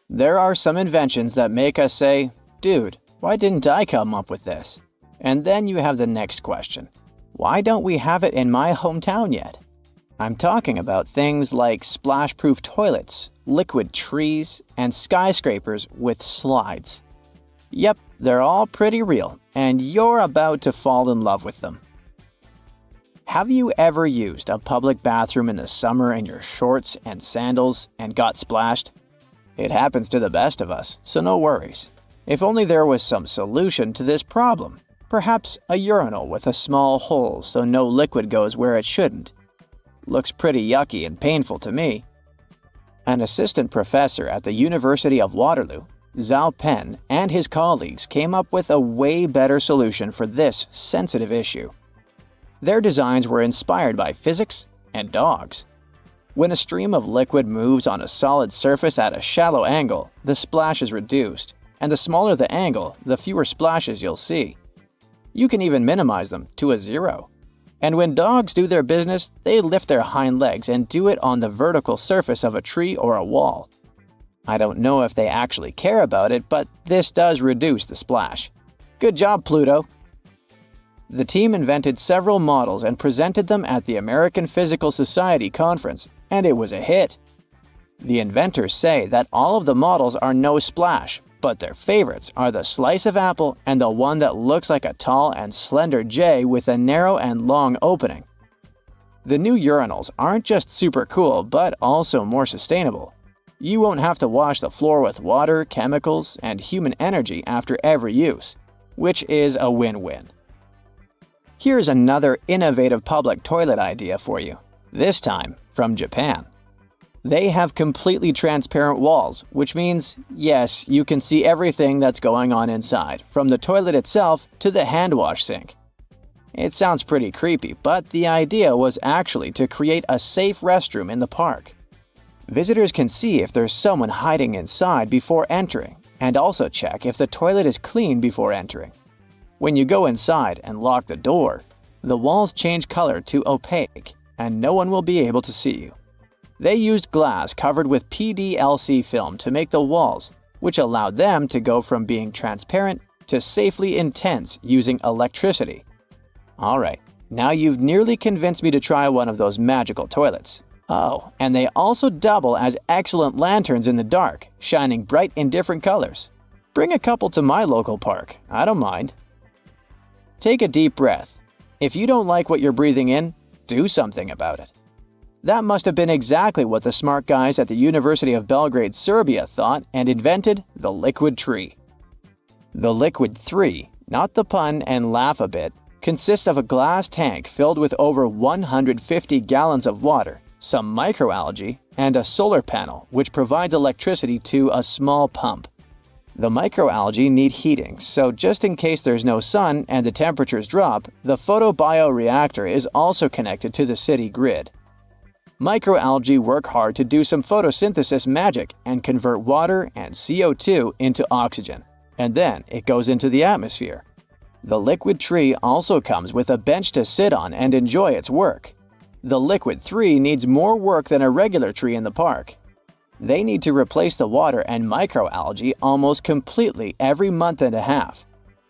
There are some inventions that make us say, dude, why didn't I come up with this? And then you have the next question. Why don't we have it in my hometown yet? I'm talking about things like splash-proof toilets, liquid trees, and skyscrapers with slides. Yep, they're all pretty real, and you're about to fall in love with them. Have you ever used a public bathroom in the summer in your shorts and sandals and got splashed? It happens to the best of us, so no worries. If only there was some solution to this problem. Perhaps a urinal with a small hole so no liquid goes where it shouldn't. Looks pretty yucky and painful to me. An assistant professor at the University of Waterloo, Zhao Pen, and his colleagues came up with a way better solution for this sensitive issue. Their designs were inspired by physics and dogs. When a stream of liquid moves on a solid surface at a shallow angle, the splash is reduced, and the smaller the angle, the fewer splashes you'll see. You can even minimize them to a zero. And when dogs do their business, they lift their hind legs and do it on the vertical surface of a tree or a wall. I don't know if they actually care about it, but this does reduce the splash. Good job, Pluto! The team invented several models and presented them at the American Physical Society conference, and it was a hit. The inventors say that all of the models are no splash, but their favorites are the slice of apple and the one that looks like a tall and slender J with a narrow and long opening. The new urinals aren't just super cool, but also more sustainable. You won't have to wash the floor with water, chemicals, and human energy after every use, which is a win-win. Here's another innovative public toilet idea for you, this time from Japan. They have completely transparent walls, which means, yes, you can see everything that's going on inside, from the toilet itself to the hand wash sink. It sounds pretty creepy, but the idea was actually to create a safe restroom in the park. Visitors can see if there's someone hiding inside before entering, and also check if the toilet is clean before entering. When you go inside and lock the door, the walls change color to opaque, and no one will be able to see you. They used glass covered with PDLC film to make the walls, which allowed them to go from being transparent to safely intense using electricity. Alright, now you've nearly convinced me to try one of those magical toilets. Oh, and they also double as excellent lanterns in the dark, shining bright in different colors. Bring a couple to my local park, I don't mind. Take a deep breath. If you don't like what you're breathing in, do something about it. That must have been exactly what the smart guys at the University of Belgrade, Serbia thought and invented the liquid tree. The liquid 3, not the pun and laugh a bit, consists of a glass tank filled with over 150 gallons of water, some microalgae, and a solar panel which provides electricity to a small pump. The microalgae need heating, so just in case there's no sun and the temperatures drop, the photobioreactor is also connected to the city grid. Microalgae work hard to do some photosynthesis magic and convert water and CO2 into oxygen, and then it goes into the atmosphere. The liquid tree also comes with a bench to sit on and enjoy its work. The liquid 3 needs more work than a regular tree in the park. They need to replace the water and microalgae almost completely every month and a half.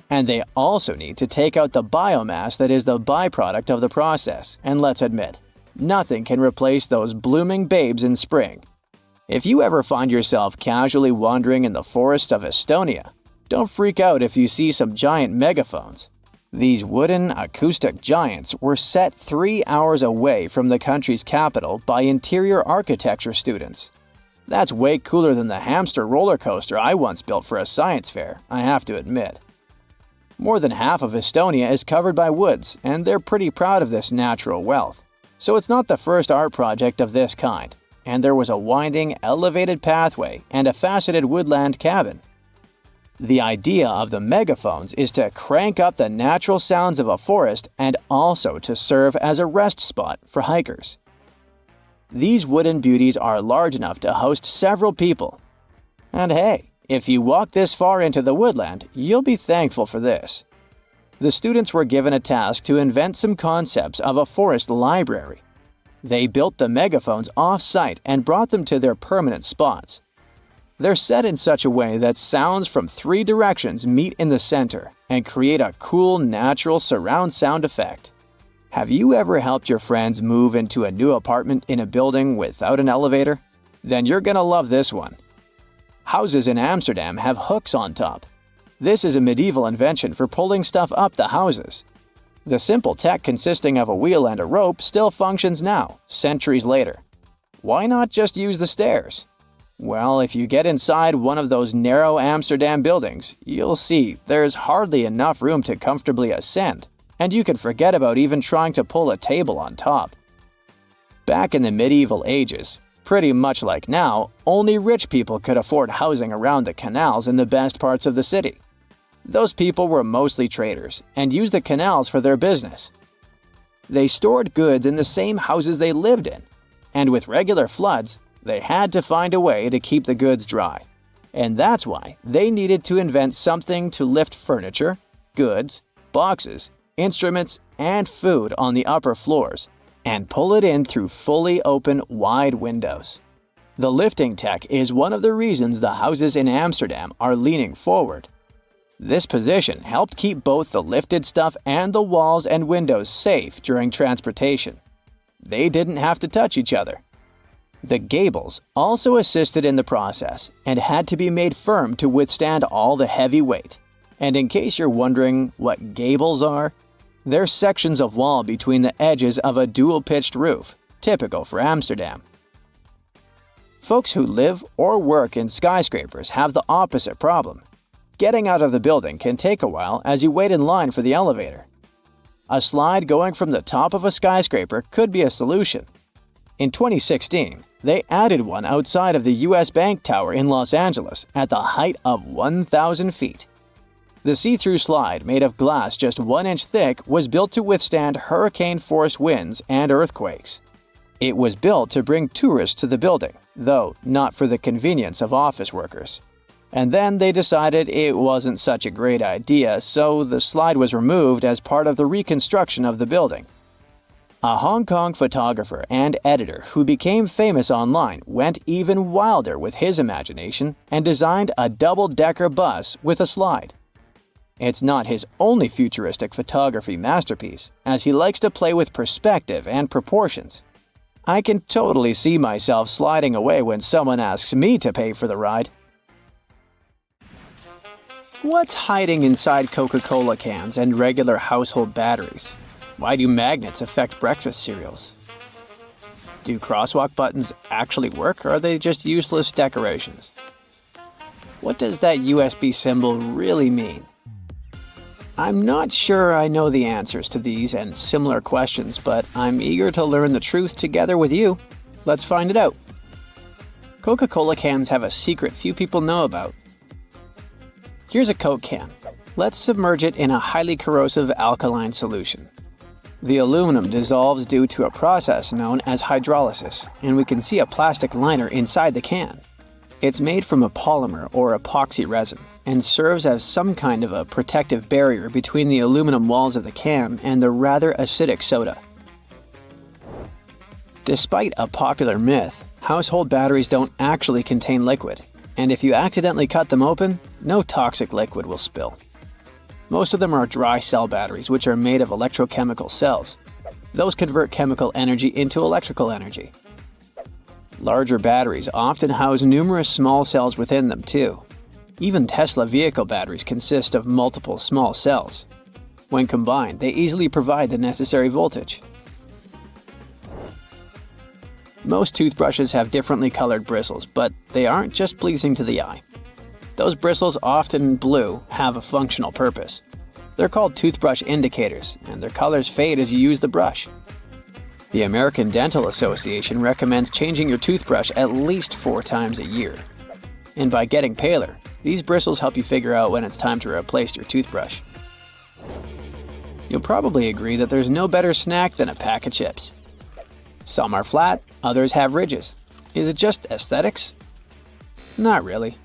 And they also need to take out the biomass that is the byproduct of the process, and let's admit, nothing can replace those blooming babes in spring. If you ever find yourself casually wandering in the forests of Estonia, don't freak out if you see some giant megaphones. These wooden acoustic giants were set 3 hours away from the country's capital by interior architecture students. That's way cooler than the hamster roller coaster I once built for a science fair, I have to admit. More than half of Estonia is covered by woods, and they're pretty proud of this natural wealth. So it's not the first art project of this kind, and there was a winding, elevated pathway and a faceted woodland cabin. The idea of the megaphones is to crank up the natural sounds of a forest and also to serve as a rest spot for hikers. These wooden beauties are large enough to host several people. And hey, if you walk this far into the woodland, you'll be thankful for this. The students were given a task to invent some concepts of a forest library. They built the megaphones off-site and brought them to their permanent spots. They're set in such a way that sounds from 3 directions meet in the center and create a cool, natural surround sound effect. Have you ever helped your friends move into a new apartment in a building without an elevator? Then you're gonna love this one. Houses in Amsterdam have hooks on top. This is a medieval invention for pulling stuff up the houses. The simple tech consisting of a wheel and a rope still functions now, centuries later. Why not just use the stairs? Well, if you get inside one of those narrow Amsterdam buildings, you'll see there's hardly enough room to comfortably ascend, and you can forget about even trying to pull a table on top. Back in the medieval ages, pretty much like now, only rich people could afford housing around the canals in the best parts of the city. Those people were mostly traders and used the canals for their business. They stored goods in the same houses they lived in, and with regular floods, they had to find a way to keep the goods dry. And that's why they needed to invent something to lift furniture, goods, boxes, instruments, and food on the upper floors, and pull it in through fully open, wide windows. The lifting tech is one of the reasons the houses in Amsterdam are leaning forward. This position helped keep both the lifted stuff and the walls and windows safe during transportation. They didn't have to touch each other. The gables also assisted in the process and had to be made firm to withstand all the heavy weight. And in case you're wondering what gables are, they're sections of wall between the edges of a dual-pitched roof, typical for Amsterdam. Folks who live or work in skyscrapers have the opposite problem. Getting out of the building can take a while as you wait in line for the elevator. A slide going from the top of a skyscraper could be a solution. In 2016, they added one outside of the US Bank Tower in Los Angeles at the height of 1,000 feet. The see-through slide, made of glass just 1 inch thick, was built to withstand hurricane-force winds and earthquakes. It was built to bring tourists to the building, though not for the convenience of office workers. And then they decided it wasn't such a great idea, so the slide was removed as part of the reconstruction of the building. A Hong Kong photographer and editor who became famous online went even wilder with his imagination and designed a double-decker bus with a slide. It's not his only futuristic photography masterpiece, as he likes to play with perspective and proportions. I can totally see myself sliding away when someone asks me to pay for the ride. What's hiding inside Coca-Cola cans and regular household batteries? Why do magnets affect breakfast cereals? Do crosswalk buttons actually work, or are they just useless decorations? What does that USB symbol really mean? I'm not sure I know the answers to these and similar questions, but I'm eager to learn the truth together with you. Let's find it out. Coca-Cola cans have a secret few people know about. Here's a Coke can. Let's submerge it in a highly corrosive alkaline solution. The aluminum dissolves due to a process known as hydrolysis, and we can see a plastic liner inside the can. It's made from a polymer or epoxy resin and serves as some kind of a protective barrier between the aluminum walls of the can and the rather acidic soda. Despite a popular myth, household batteries don't actually contain liquid, and if you accidentally cut them open, no toxic liquid will spill. Most of them are dry cell batteries, which are made of electrochemical cells. Those convert chemical energy into electrical energy. Larger batteries often house numerous small cells within them, too. Even Tesla vehicle batteries consist of multiple small cells. When combined, they easily provide the necessary voltage. Most toothbrushes have differently colored bristles, but they aren't just pleasing to the eye. Those bristles, often blue, have a functional purpose. They're called toothbrush indicators, and their colors fade as you use the brush. The American Dental Association recommends changing your toothbrush at least 4 times a year. And by getting paler, these bristles help you figure out when it's time to replace your toothbrush. You'll probably agree that there's no better snack than a pack of chips. Some are flat, others have ridges. Is it just aesthetics? Not really.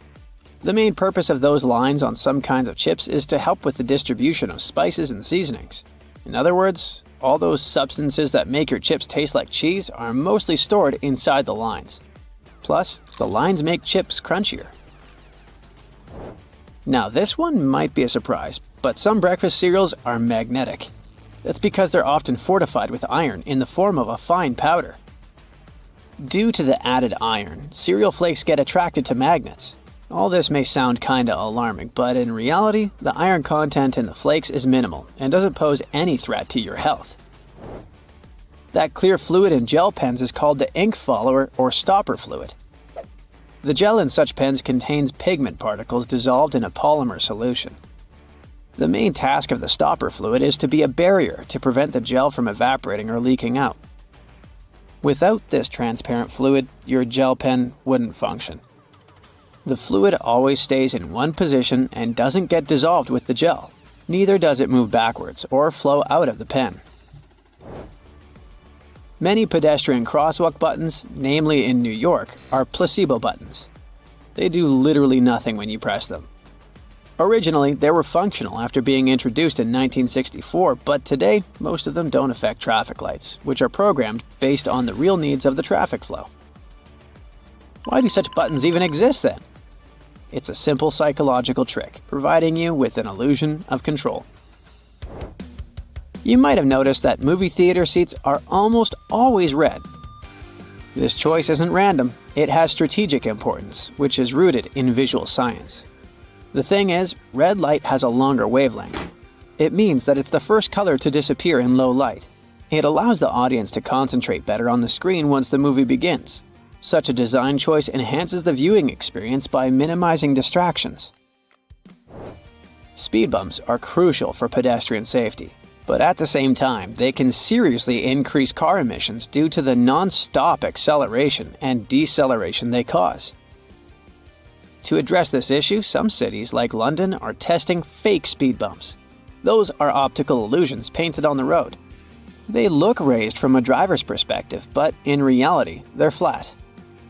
The main purpose of those lines on some kinds of chips is to help with the distribution of spices and seasonings. In other words, all those substances that make your chips taste like cheese are mostly stored inside the lines. Plus, the lines make chips crunchier, Now this one might be a surprise, but some breakfast cereals are magnetic. That's because they're often fortified with iron in the form of a fine powder. Due to the added iron, cereal flakes get attracted to magnets. All this may sound kinda alarming, but in reality, the iron content in the flakes is minimal and doesn't pose any threat to your health. That clear fluid in gel pens is called the ink follower or stopper fluid. The gel in such pens contains pigment particles dissolved in a polymer solution. The main task of the stopper fluid is to be a barrier to prevent the gel from evaporating or leaking out. Without this transparent fluid, your gel pen wouldn't function. The fluid always stays in one position and doesn't get dissolved with the gel. Neither does it move backwards or flow out of the pen. Many pedestrian crosswalk buttons, namely in New York, are placebo buttons. They do literally nothing when you press them. Originally, they were functional after being introduced in 1964, but today, most of them don't affect traffic lights, which are programmed based on the real needs of the traffic flow. Why do such buttons even exist then? It's a simple psychological trick, providing you with an illusion of control. You might have noticed that movie theater seats are almost always red. This choice isn't random, it has strategic importance, which is rooted in visual science. The thing is, red light has a longer wavelength. It means that it's the first color to disappear in low light. It allows the audience to concentrate better on the screen once the movie begins. Such a design choice enhances the viewing experience by minimizing distractions. Speed bumps are crucial for pedestrian safety, but at the same time, they can seriously increase car emissions due to the non-stop acceleration and deceleration they cause. To address this issue, some cities like London are testing fake speed bumps. Those are optical illusions painted on the road. They look raised from a driver's perspective, but in reality, they're flat.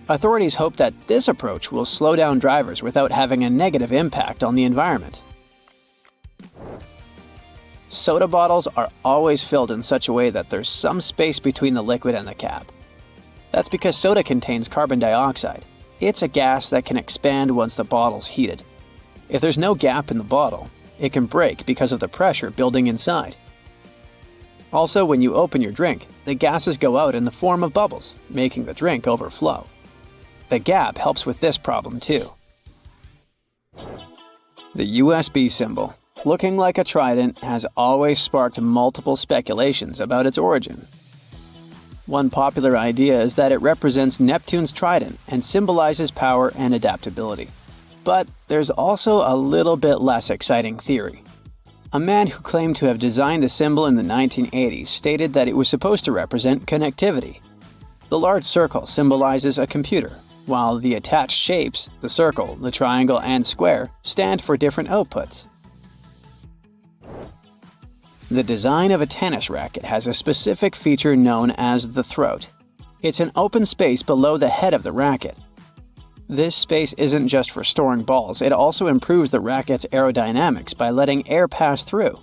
Authorities hope that this approach will slow down drivers without having a negative impact on the environment. Soda bottles are always filled in such a way that there's some space between the liquid and the cap. That's because soda contains carbon dioxide. It's a gas that can expand once the bottle's heated. If there's no gap in the bottle, it can break because of the pressure building inside. Also, when you open your drink, the gases go out in the form of bubbles, making the drink overflow. The gap helps with this problem too. The USB symbol, looking like a trident, has always sparked multiple speculations about its origin. One popular idea is that it represents Neptune's trident and symbolizes power and adaptability. But there's also a little bit less exciting theory. A man who claimed to have designed the symbol in the 1980s stated that it was supposed to represent connectivity. The large circle symbolizes a computer, while the attached shapes, the circle, the triangle, and square, stand for different outputs. The design of a tennis racket has a specific feature known as the throat. It's an open space below the head of the racket. This space isn't just for storing balls, it also improves the racket's aerodynamics by letting air pass through.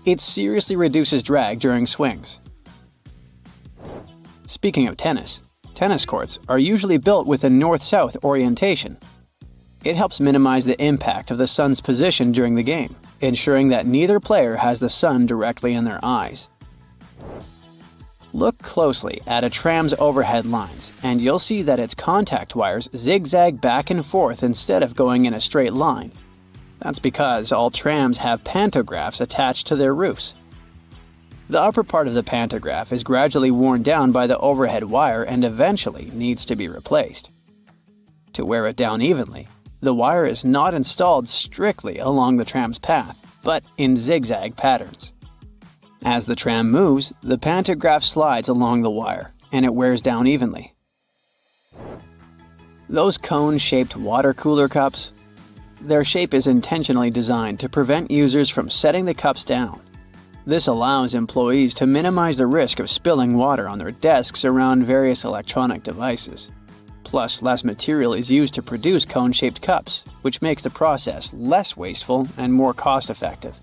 It seriously reduces drag during swings. Speaking of tennis courts are usually built with a north-south orientation. It helps minimize the impact of the sun's position during the game, ensuring that neither player has the sun directly in their eyes. Look closely at a tram's overhead lines, and you'll see that its contact wires zigzag back and forth instead of going in a straight line. That's because all trams have pantographs attached to their roofs. The upper part of the pantograph is gradually worn down by the overhead wire and eventually needs to be replaced. To wear it down evenly, the wire is not installed strictly along the tram's path, but in zigzag patterns. As the tram moves, the pantograph slides along the wire, and it wears down evenly. Those cone-shaped water cooler cups? Their shape is intentionally designed to prevent users from setting the cups down. This allows employees to minimize the risk of spilling water on their desks around various electronic devices. Plus, less material is used to produce cone-shaped cups, which makes the process less wasteful and more cost-effective.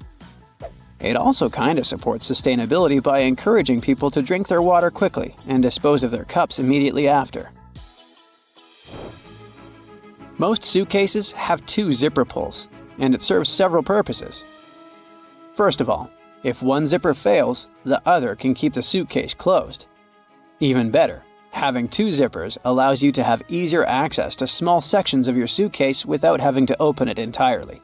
It also kinda supports sustainability by encouraging people to drink their water quickly and dispose of their cups immediately after. Most suitcases have two zipper pulls. and it serves several purposes. First of all, if one zipper fails, the other can keep the suitcase closed. Even better, having two zippers allows you to have easier access to small sections of your suitcase without having to open it entirely.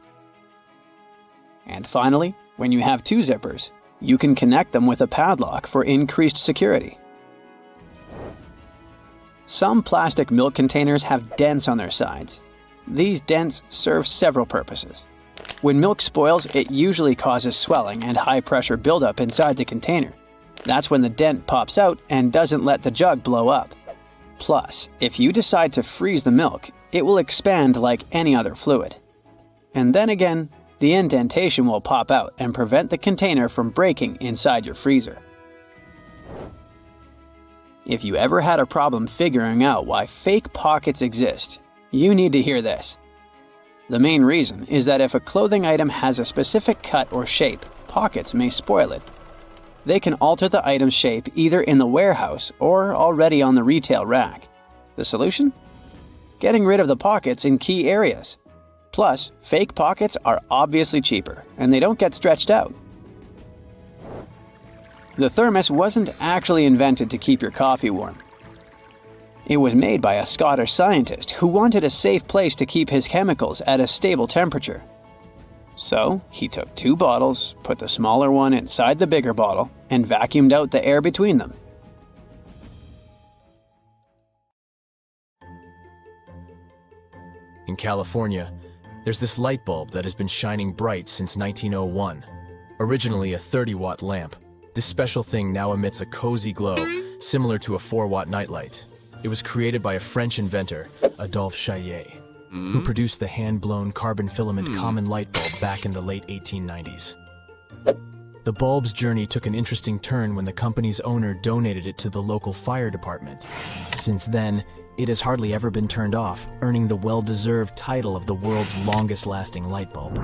And finally, when you have two zippers, you can connect them with a padlock for increased security. Some plastic milk containers have dents on their sides. These dents serve several purposes. When milk spoils, it usually causes swelling and high-pressure buildup inside the container. That's when the dent pops out and doesn't let the jug blow up. Plus, if you decide to freeze the milk, it will expand like any other fluid. And then again, the indentation will pop out and prevent the container from breaking inside your freezer. If you ever had a problem figuring out why fake pockets exist, you need to hear this. The main reason is that if a clothing item has a specific cut or shape, pockets may spoil it. They can alter the item's shape either in the warehouse or already on the retail rack. The solution? Getting rid of the pockets in key areas. Plus, fake pockets are obviously cheaper, and they don't get stretched out. The thermos wasn't actually invented to keep your coffee warm. It was made by a Scottish scientist who wanted a safe place to keep his chemicals at a stable temperature. So, he took two bottles, put the smaller one inside the bigger bottle, and vacuumed out the air between them. In California, there's this light bulb that has been shining bright since 1901. Originally a 30-watt lamp, this special thing now emits a cozy glow, similar to a 4-watt nightlight. It was created by a French inventor, Adolphe Chaillet, who produced the hand-blown carbon filament common light bulb back in the late 1890s. The bulb's journey took an interesting turn when the company's owner donated it to the local fire department. Since then, it has hardly ever been turned off, earning the well-deserved title of the world's longest-lasting light bulb.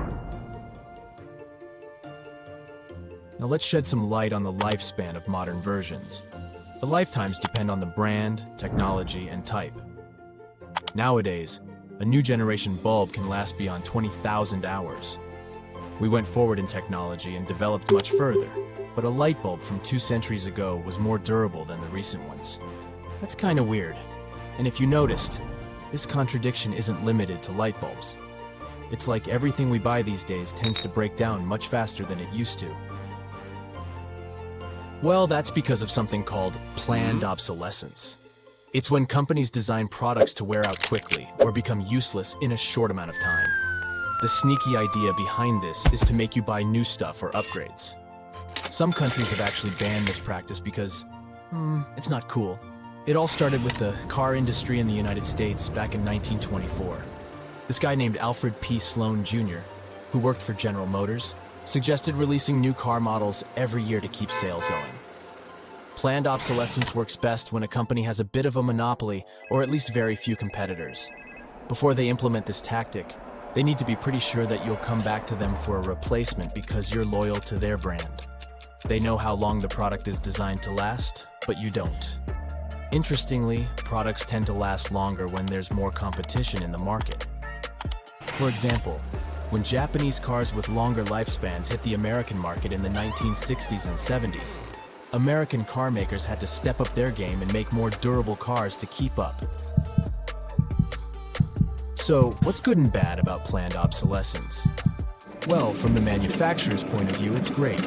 Now let's shed some light on the lifespan of modern versions. The lifetimes depend on the brand, technology, and type. Nowadays, a new generation bulb can last beyond 20,000 hours. We went forward in technology and developed much further, but a light bulb from 2 centuries ago was more durable than the recent ones. That's kinda weird. And if you noticed, this contradiction isn't limited to light bulbs. It's like everything we buy these days tends to break down much faster than it used to. Well, that's because of something called planned obsolescence. It's when companies design products to wear out quickly or become useless in a short amount of time. The sneaky idea behind this is to make you buy new stuff or upgrades. Some countries have actually banned this practice because, it's not cool. It all started with the car industry in the United States back in 1924. This guy named Alfred P. Sloan Jr., who worked for General Motors, suggested releasing new car models every year to keep sales going. Planned obsolescence works best when a company has a bit of a monopoly or at least very few competitors. Before they implement this tactic, they need to be pretty sure that you'll come back to them for a replacement because you're loyal to their brand. They know how long the product is designed to last, but you don't. Interestingly, products tend to last longer when there's more competition in the market. For example, when Japanese cars with longer lifespans hit the American market in the 1960s and 70s, American car makers had to step up their game and make more durable cars to keep up. So, what's good and bad about planned obsolescence? Well, from the manufacturer's point of view, it's great.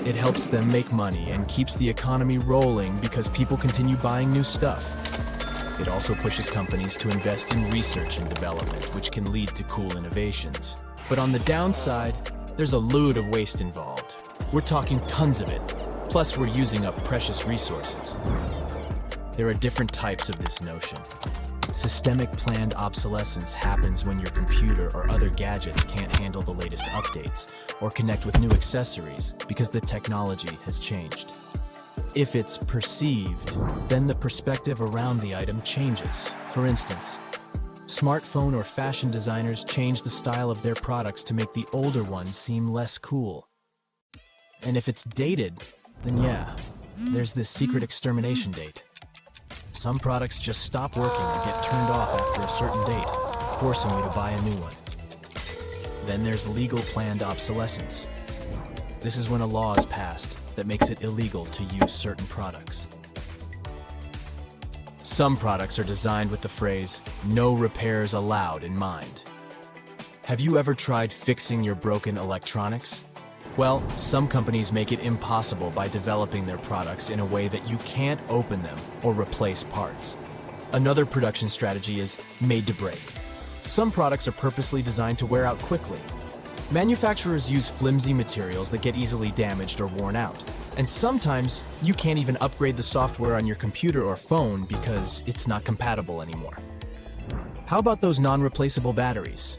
It helps them make money and keeps the economy rolling because people continue buying new stuff. It also pushes companies to invest in research and development, which can lead to cool innovations. But on the downside, there's a load of waste involved. We're talking tons of it. Plus, we're using up precious resources. There are different types of this notion. Systemic planned obsolescence happens when your computer or other gadgets can't handle the latest updates or connect with new accessories because the technology has changed. If it's perceived, then the perspective around the item changes. For instance, smartphone or fashion designers change the style of their products to make the older ones seem less cool. And if it's dated, then yeah, there's this secret extermination date. Some products just stop working or get turned off after a certain date, forcing you to buy a new one. Then there's legal planned obsolescence. This is when a law is passed that makes it illegal to use certain products. Some products are designed with the phrase, "no repairs allowed" in mind. Have you ever tried fixing your broken electronics? Well, some companies make it impossible by developing their products in a way that you can't open them or replace parts. Another production strategy is made to break. Some products are purposely designed to wear out quickly. Manufacturers use flimsy materials that get easily damaged or worn out. And sometimes you can't even upgrade the software on your computer or phone because it's not compatible anymore. How about those non-replaceable batteries?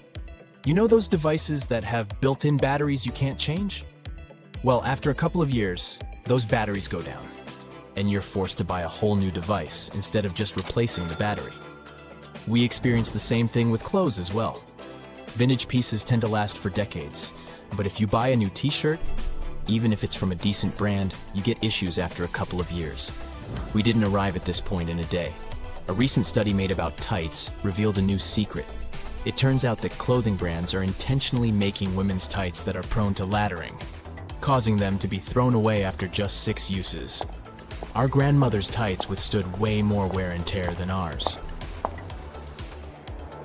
You know those devices that have built-in batteries you can't change? Well, after a couple of years, those batteries go down, and you're forced to buy a whole new device instead of just replacing the battery. We experience the same thing with clothes as well. Vintage pieces tend to last for decades, but if you buy a new t-shirt, even if it's from a decent brand, you get issues after a couple of years. We didn't arrive at this point in a day. A recent study made about tights revealed a new secret. It turns out that clothing brands are intentionally making women's tights that are prone to laddering, causing them to be thrown away after just 6 uses. Our grandmother's tights withstood way more wear and tear than ours.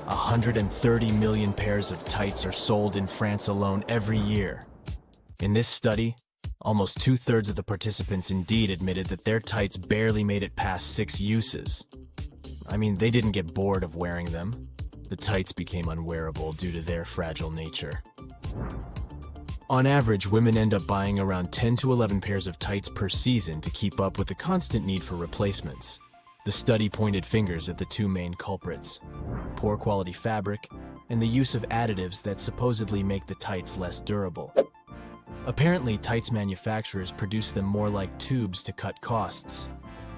130 million pairs of tights are sold in France alone every year. In this study, almost 2/3 of the participants indeed admitted that their tights barely made it past 6 uses. I mean, they didn't get bored of wearing them. The tights became unwearable due to their fragile nature. On average, women end up buying around 10 to 11 pairs of tights per season to keep up with the constant need for replacements. The study pointed fingers at the 2 main culprits: poor quality fabric and the use of additives that supposedly make the tights less durable. Apparently, tights manufacturers produce them more like tubes to cut costs,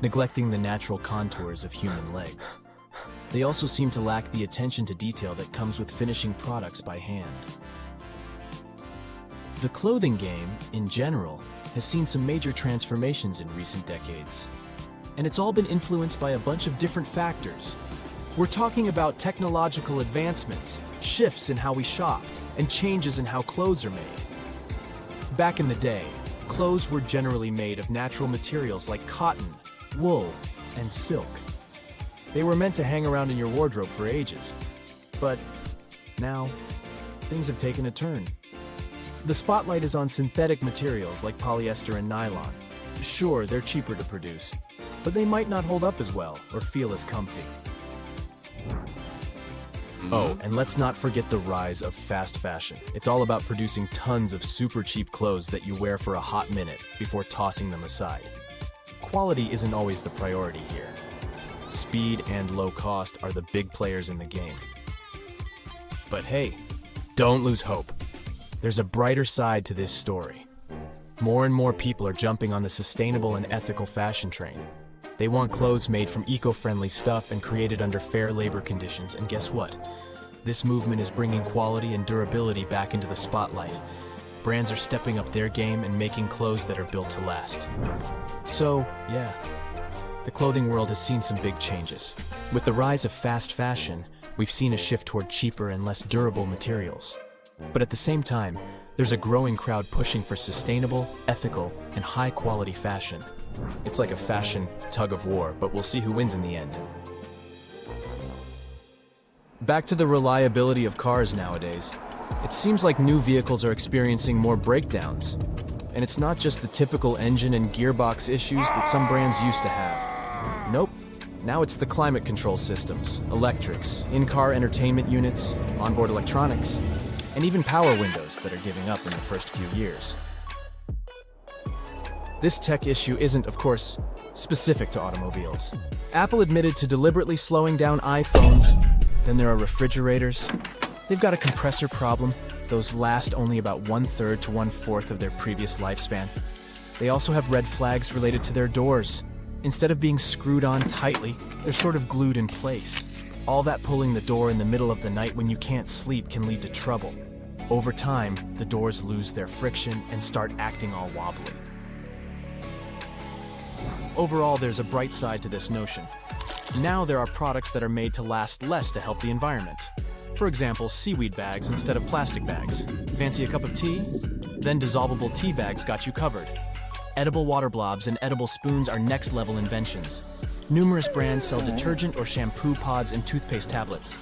neglecting the natural contours of human legs. They also seem to lack the attention to detail that comes with finishing products by hand. The clothing game, in general, has seen some major transformations in recent decades. And it's all been influenced by a bunch of different factors. We're talking about technological advancements, shifts in how we shop, and changes in how clothes are made. Back in the day, clothes were generally made of natural materials like cotton, wool, and silk. They were meant to hang around in your wardrobe for ages. But now, things have taken a turn. The spotlight is on synthetic materials like polyester and nylon. Sure, they're cheaper to produce, but they might not hold up as well or feel as comfy. Oh, and let's not forget the rise of fast fashion. It's all about producing tons of super cheap clothes that you wear for a hot minute before tossing them aside. Quality isn't always the priority here. Speed and low cost are the big players in the game. But hey, don't lose hope. There's a brighter side to this story. More and more people are jumping on the sustainable and ethical fashion train. They want clothes made from eco-friendly stuff and created under fair labor conditions, and guess what? This movement is bringing quality and durability back into the spotlight. Brands are stepping up their game and making clothes that are built to last. So, yeah, the clothing world has seen some big changes. With the rise of fast fashion, we've seen a shift toward cheaper and less durable materials. But at the same time, there's a growing crowd pushing for sustainable, ethical, and high-quality fashion. It's like a fashion tug-of-war, but we'll see who wins in the end. Back to the reliability of cars nowadays. It seems like new vehicles are experiencing more breakdowns. And it's not just the typical engine and gearbox issues that some brands used to have. Nope. Now it's the climate control systems, electrics, in-car entertainment units, onboard electronics, and even power windows that are giving up in the first few years. This tech issue isn't, of course, specific to automobiles. Apple admitted to deliberately slowing down iPhones. Then there are refrigerators. They've got a compressor problem. Those last only about 1/3 to 1/4 of their previous lifespan. They also have red flags related to their doors. Instead of being screwed on tightly, they're sort of glued in place. All that pulling the door in the middle of the night when you can't sleep can lead to trouble. Over time, the doors lose their friction and start acting all wobbly. Overall, there's a bright side to this notion. Now there are products that are made to last less to help the environment. For example, seaweed bags instead of plastic bags. Fancy a cup of tea? Then dissolvable tea bags got you covered. Edible water blobs and edible spoons are next-level inventions. Numerous brands sell detergent or shampoo pods and toothpaste tablets.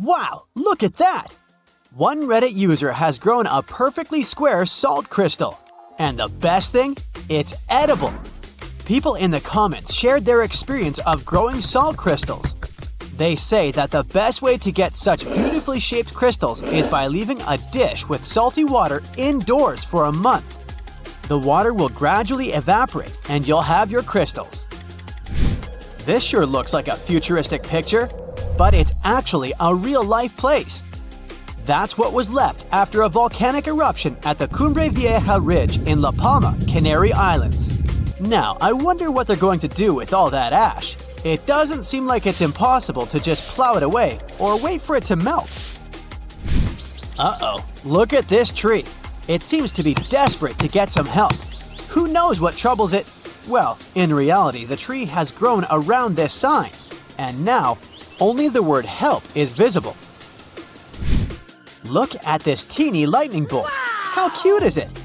Wow, look at that! One Reddit user has grown a perfectly square salt crystal. And the best thing? It's edible! People in the comments shared their experience of growing salt crystals. They say that the best way to get such beautifully shaped crystals is by leaving a dish with salty water indoors for a month. The water will gradually evaporate and you'll have your crystals. This sure looks like a futuristic picture, but it's actually a real-life place. That's what was left after a volcanic eruption at the Cumbre Vieja Ridge in La Palma, Canary Islands. Now, I wonder what they're going to do with all that ash. It doesn't seem like it's impossible to just plow it away or wait for it to melt. Uh-oh, look at this tree. It seems to be desperate to get some help. Who knows what troubles it? Well, in reality, the tree has grown around this sign, and now only the word help is visible. Look at this teeny lightning bolt. How cute is it?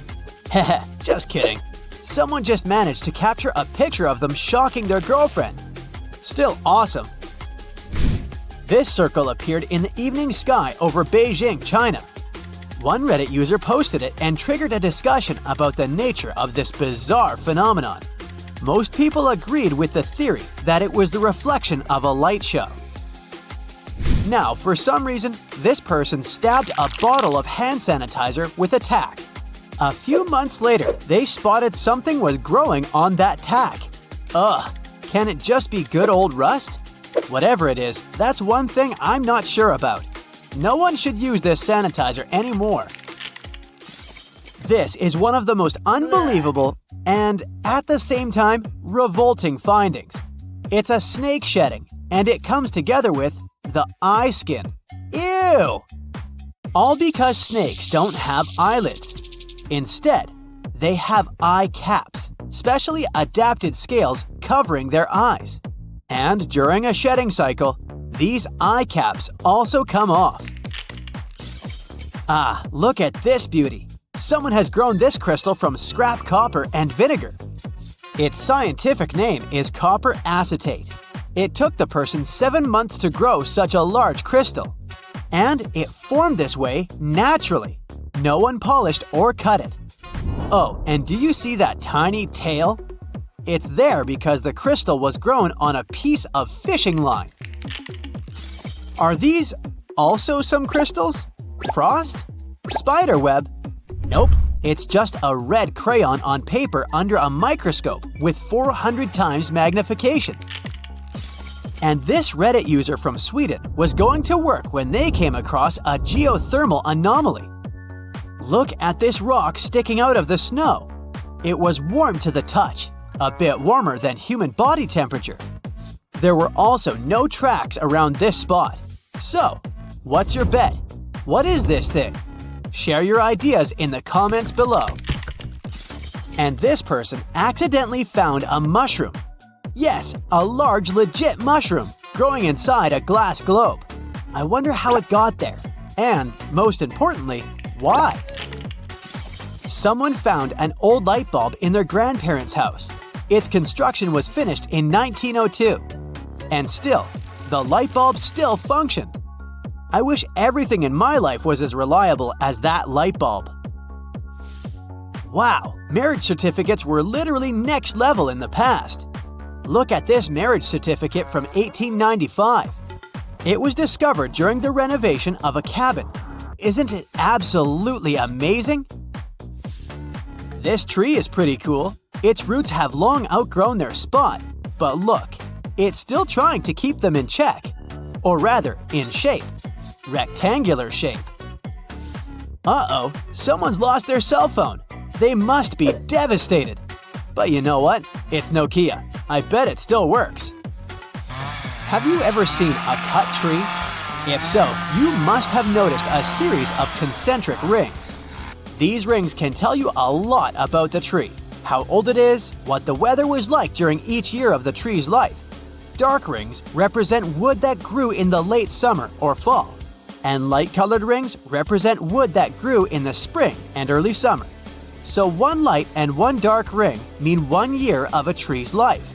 Heh, just kidding. Someone just managed to capture a picture of them shocking their girlfriend. Still awesome. This circle appeared in the evening sky over Beijing, China. One Reddit user posted it and triggered a discussion about the nature of this bizarre phenomenon. Most people agreed with the theory that it was the reflection of a light show. Now, for some reason, this person stabbed a bottle of hand sanitizer with a tack. A few months later, they spotted something was growing on that tack. Ugh, can it just be good old rust? Whatever it is, that's one thing I'm not sure about. No one should use this sanitizer anymore. This is one of the most unbelievable and, at the same time, revolting findings. It's a snake shedding, and it comes together with the eye skin. Ew! All because snakes don't have eyelids. Instead, they have eye caps, specially adapted scales covering their eyes. And during a shedding cycle, these eye caps also come off. Ah, look at this beauty. Someone has grown this crystal from scrap copper and vinegar. Its scientific name is copper acetate. It took the person 7 months to grow such a large crystal. And it formed this way naturally. No one polished or cut it. Oh, and do you see that tiny tail? It's there because the crystal was grown on a piece of fishing line. Are these also some crystals? Frost? Spiderweb? Nope, it's just a red crayon on paper under a microscope with 400 times magnification. And this Reddit user from Sweden was going to work when they came across a geothermal anomaly. Look at this rock sticking out of the snow. It was warm to the touch, a bit warmer than human body temperature. There were also no tracks around this spot. So, what's your bet? What is this thing? Share your ideas in the comments below. And this person accidentally found a mushroom. Yes, a large legit mushroom growing inside a glass globe. I wonder how it got there. And, most importantly, why? Someone found an old light bulb in their grandparents' house. Its construction was finished in 1902. And still, the light bulb still functioned. I wish everything in my life was as reliable as that light bulb. Wow, marriage certificates were literally next level in the past. Look at this marriage certificate from 1895. It was discovered during the renovation of a cabin. Isn't it absolutely amazing? This tree is pretty cool. Its roots have long outgrown their spot, but look, it's still trying to keep them in check. Or rather, in shape. Rectangular shape. Uh-oh, someone's lost their cell phone. They must be devastated. But you know what? It's Nokia. I bet it still works. Have you ever seen a cut tree? If so, you must have noticed a series of concentric rings. These rings can tell you a lot about the tree, how old it is, what the weather was like during each year of the tree's life. Dark rings represent wood that grew in the late summer or fall, and light-colored rings represent wood that grew in the spring and early summer. So one light and one dark ring mean 1 year of a tree's life.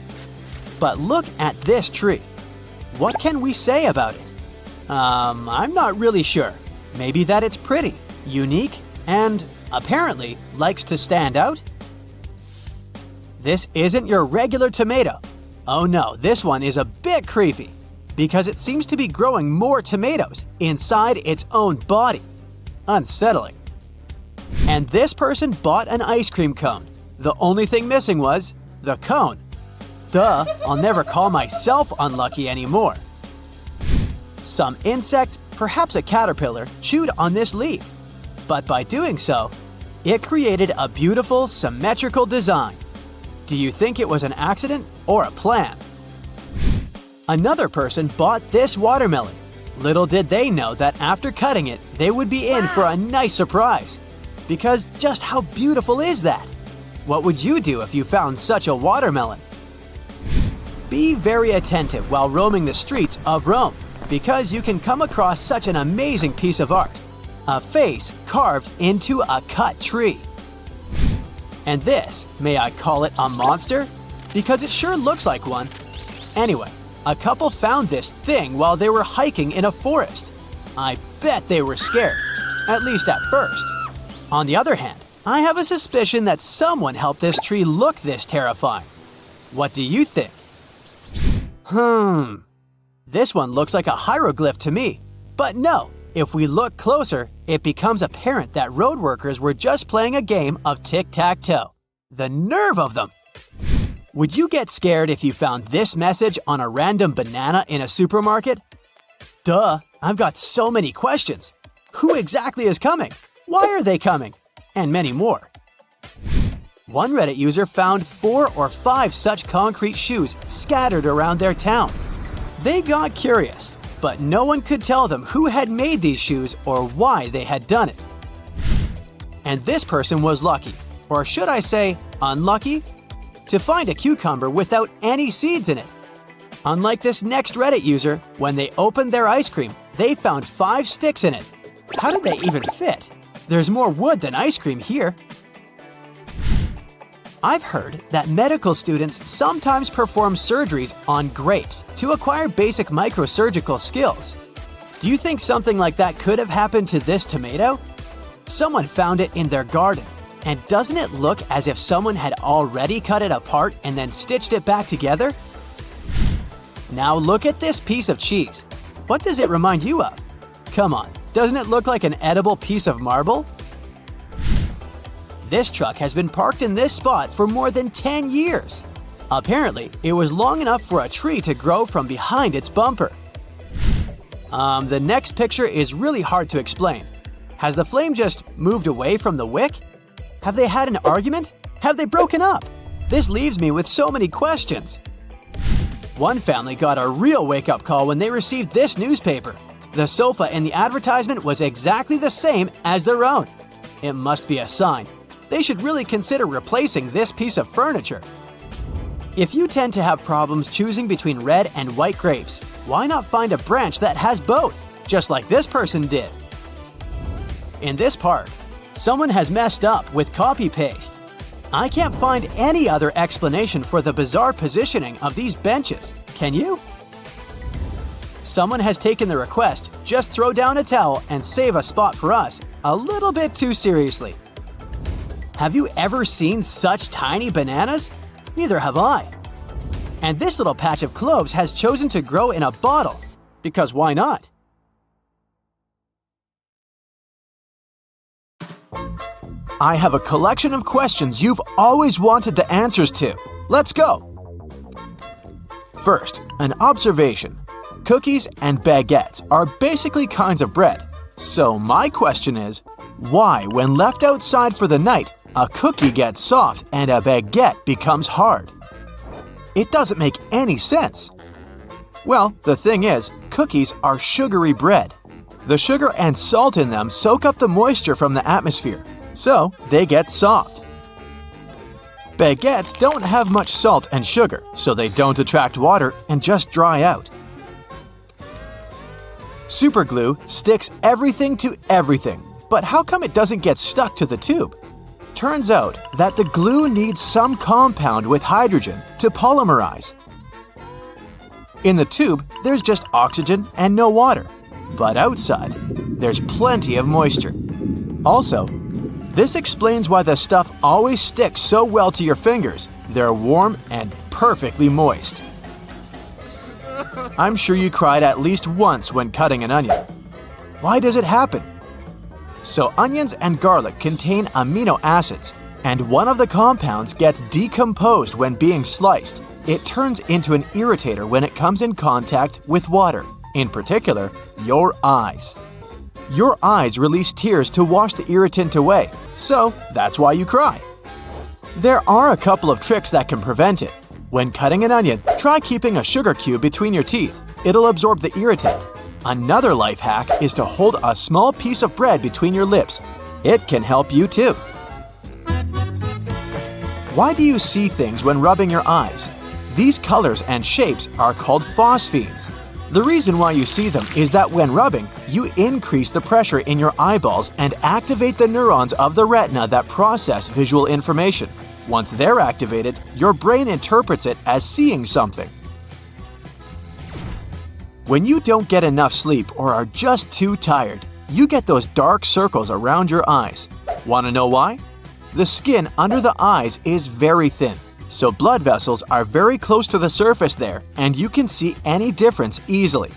But look at this tree. What can we say about it? I'm not really sure. Maybe that it's pretty, unique, and apparently likes to stand out? This isn't your regular tomato. Oh no, this one is a bit creepy because it seems to be growing more tomatoes inside its own body. Unsettling. And this person bought an ice cream cone. The only thing missing was the cone. Duh, I'll never call myself unlucky anymore. Some insect, perhaps a caterpillar, chewed on this leaf. But by doing so, it created a beautiful, symmetrical design. Do you think it was an accident or a plan? Another person bought this watermelon. Little did they know that after cutting it, they would be in for a nice surprise. Because just how beautiful is that? What would you do if you found such a watermelon? Be very attentive while roaming the streets of Rome, because you can come across such an amazing piece of art. A face carved into a cut tree. And this, may I call it a monster? Because it sure looks like one. Anyway, a couple found this thing while they were hiking in a forest. I bet they were scared, at least at first. On the other hand, I have a suspicion that someone helped this tree look this terrifying. What do you think? This one looks like a hieroglyph to me. But no, if we look closer, it becomes apparent that road workers were just playing a game of tic-tac-toe. The nerve of them! Would you get scared if you found this message on a random banana in a supermarket? Duh, I've got so many questions. Who exactly is coming? Why are they coming? And many more. One Reddit user found 4 or 5 such concrete shoes scattered around their town. They got curious, but no one could tell them who had made these shoes or why they had done it. And this person was lucky, or should I say unlucky, to find a cucumber without any seeds in it. Unlike this next Reddit user, when they opened their ice cream, they found 5 sticks in it. How did they even fit? There's more wood than ice cream here. I've heard that medical students sometimes perform surgeries on grapes to acquire basic microsurgical skills. Do you think something like that could have happened to this tomato? Someone found it in their garden, and doesn't it look as if someone had already cut it apart and then stitched it back together? Now look at this piece of cheese. What does it remind you of? Come on, doesn't it look like an edible piece of marble? This truck has been parked in this spot for more than 10 years. Apparently, it was long enough for a tree to grow from behind its bumper. The next picture is really hard to explain. Has the flame just moved away from the wick? Have they had an argument? Have they broken up? This leaves me with so many questions. One family got a real wake-up call when they received this newspaper. The sofa in the advertisement was exactly the same as their own. It must be a sign. They should really consider replacing this piece of furniture. If you tend to have problems choosing between red and white grapes, why not find a branch that has both, just like this person did? In this park, someone has messed up with copy-paste. I can't find any other explanation for the bizarre positioning of these benches. Can you? Someone has taken the request, just throw down a towel and save a spot for us, a little bit too seriously. Have you ever seen such tiny bananas? Neither have I. And this little patch of cloves has chosen to grow in a bottle, because why not? I have a collection of questions you've always wanted the answers to. Let's go! First, an observation. Cookies and baguettes are basically kinds of bread. So my question is, why, when left outside for the night, a cookie gets soft and a baguette becomes hard? It doesn't make any sense. Well, the thing is, cookies are sugary bread. The sugar and salt in them soak up the moisture from the atmosphere, so they get soft. Baguettes don't have much salt and sugar, so they don't attract water and just dry out. Superglue sticks everything to everything, but how come it doesn't get stuck to the tube? Turns out that the glue needs some compound with hydrogen to polymerize. In the tube, there's just oxygen and no water, but outside, there's plenty of moisture. Also, this explains why the stuff always sticks so well to your fingers. They're warm and perfectly moist. I'm sure you cried at least once when cutting an onion. Why does it happen? So onions and garlic contain amino acids, and one of the compounds gets decomposed when being sliced. It turns into an irritator when it comes in contact with water, in particular, your eyes. Your eyes release tears to wash the irritant away, so that's why you cry. There are a couple of tricks that can prevent it. When cutting an onion, try keeping a sugar cube between your teeth. It'll absorb the irritant. Another life hack is to hold a small piece of bread between your lips. It can help you too. Why do you see things when rubbing your eyes? These colors and shapes are called phosphenes. The reason why you see them is that when rubbing, you increase the pressure in your eyeballs and activate the neurons of the retina that process visual information. Once they're activated, your brain interprets it as seeing something. When you don't get enough sleep or are just too tired, you get those dark circles around your eyes. Want to know why? The skin under the eyes is very thin, so blood vessels are very close to the surface there, and you can see any difference easily.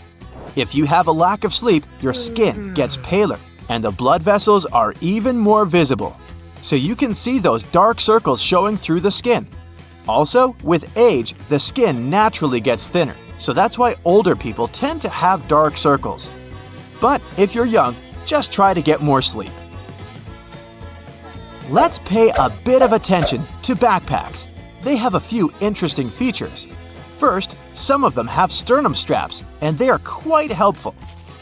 If you have a lack of sleep, your skin gets paler, and the blood vessels are even more visible. So you can see those dark circles showing through the skin. Also, with age, the skin naturally gets thinner, so that's why older people tend to have dark circles. But if you're young, just try to get more sleep. Let's pay a bit of attention to backpacks. They have a few interesting features. First, some of them have sternum straps, and they are quite helpful.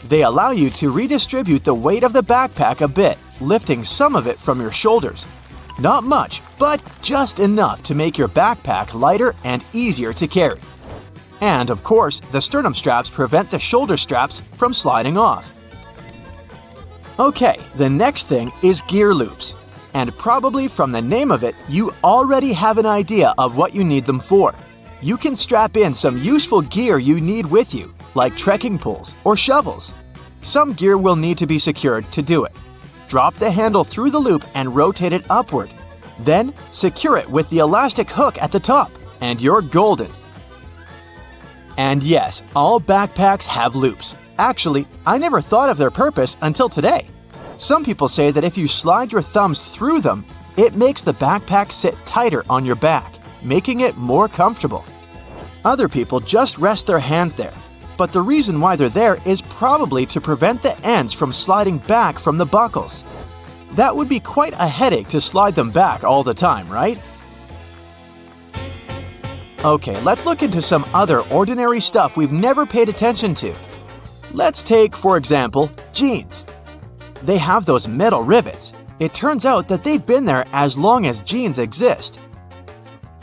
They allow you to redistribute the weight of the backpack a bit, lifting some of it from your shoulders. Not much, but just enough to make your backpack lighter and easier to carry. And of course, the sternum straps prevent the shoulder straps from sliding off. Okay, the next thing is gear loops. And probably from the name of it, you already have an idea of what you need them for. You can strap in some useful gear you need with you, like trekking poles or shovels. Some gear will need to be secured to do it. Drop the handle through the loop and rotate it upward. Then, secure it with the elastic hook at the top, and you're golden. And yes, all backpacks have loops. Actually, I never thought of their purpose until today. Some people say that if you slide your thumbs through them, it makes the backpack sit tighter on your back, making it more comfortable. Other people just rest their hands there, but the reason why they're there is probably to prevent the ends from sliding back from the buckles. That would be quite a headache to slide them back all the time, right? Okay, let's look into some other ordinary stuff we've never paid attention to. Let's take, for example, jeans. They have those metal rivets. It turns out that they've been there as long as jeans exist.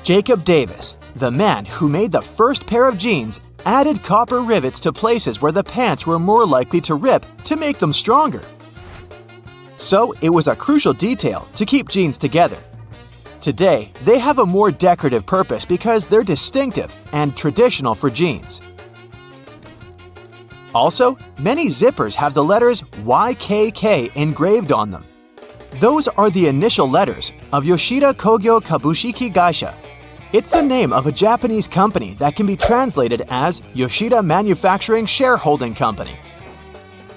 Jacob Davis, the man who made the first pair of jeans, added copper rivets to places where the pants were more likely to rip to make them stronger. So it was a crucial detail to keep jeans together. Today, they have a more decorative purpose because they're distinctive and traditional for jeans. Also, many zippers have the letters YKK engraved on them. Those are the initial letters of Yoshida Kogyo Kabushiki Gaisha. It's the name of a Japanese company that can be translated as Yoshida Manufacturing Shareholding Company.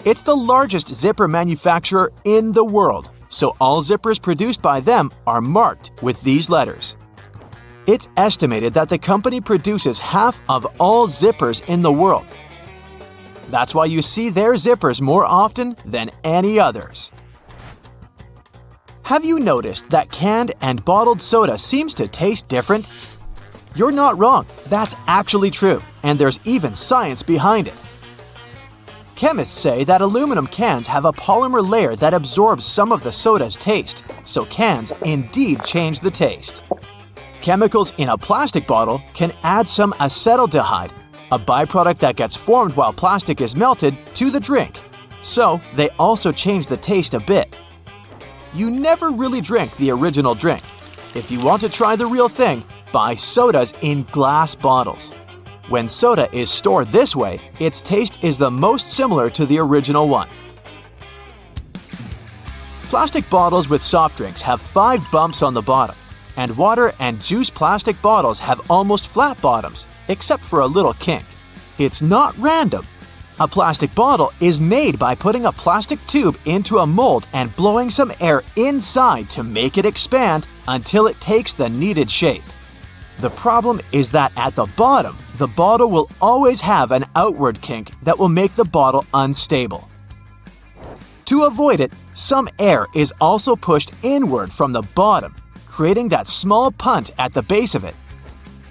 It's the largest zipper manufacturer in the world, so all zippers produced by them are marked with these letters. It's estimated that the company produces half of all zippers in the world. That's why you see their zippers more often than any others. Have you noticed that canned and bottled soda seems to taste different? You're not wrong, that's actually true, and there's even science behind it. Chemists say that aluminum cans have a polymer layer that absorbs some of the soda's taste, so cans indeed change the taste. Chemicals in a plastic bottle can add some acetaldehyde, a byproduct that gets formed while plastic is melted, to the drink. So, they also change the taste a bit. You never really drink the original drink. If you want to try the real thing, buy sodas in glass bottles. When soda is stored this way, its taste is the most similar to the original one. Plastic bottles with soft drinks have 5 bumps on the bottom, and water and juice plastic bottles have almost flat bottoms, except for a little kink. It's not random. A plastic bottle is made by putting a plastic tube into a mold and blowing some air inside to make it expand until it takes the needed shape. The problem is that at the bottom, the bottle will always have an outward kink that will make the bottle unstable. To avoid it, some air is also pushed inward from the bottom, creating that small punt at the base of it.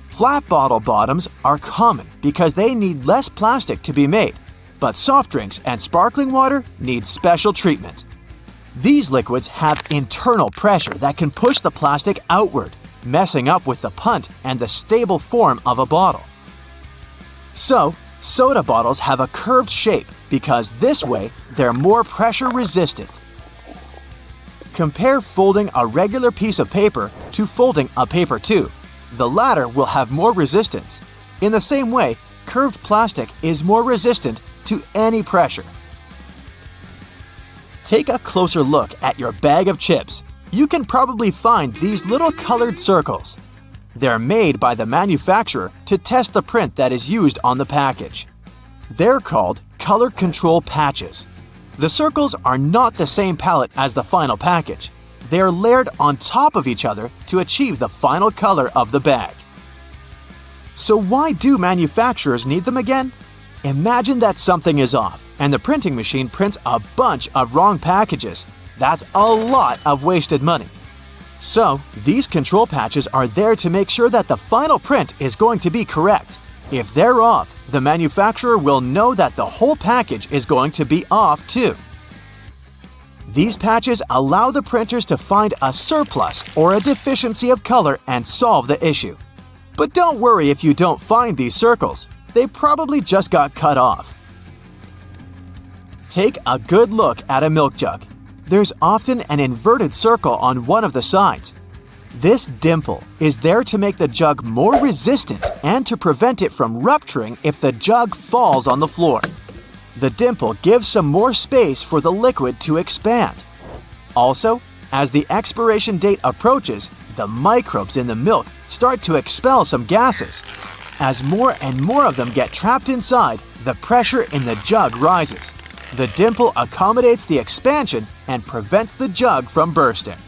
Flat bottle bottoms are common because they need less plastic to be made, but soft drinks and sparkling water need special treatment. These liquids have internal pressure that can push the plastic outward, messing up with the punt and the stable form of a bottle. So, soda bottles have a curved shape because this way they're more pressure resistant. Compare folding a regular piece of paper to folding a paper tube. The latter will have more resistance. In the same way, curved plastic is more resistant to any pressure. Take a closer look at your bag of chips. You can probably find these little colored circles. They're made by the manufacturer to test the print that is used on the package. They're called color control patches. The circles are not the same palette as the final package. They are layered on top of each other to achieve the final color of the bag. So why do manufacturers need them again? Imagine that something is off and the printing machine prints a bunch of wrong packages. That's a lot of wasted money. So, these control patches are there to make sure that the final print is going to be correct. If they're off, the manufacturer will know that the whole package is going to be off too. These patches allow the printers to find a surplus or a deficiency of color and solve the issue. But don't worry if you don't find these circles. They probably just got cut off. Take a good look at a milk jug. There's often an inverted circle on one of the sides. This dimple is there to make the jug more resistant and to prevent it from rupturing if the jug falls on the floor. The dimple gives some more space for the liquid to expand. Also, as the expiration date approaches, the microbes in the milk start to expel some gases. As more and more of them get trapped inside, the pressure in the jug rises. The dimple accommodates the expansion and prevents the jug from bursting.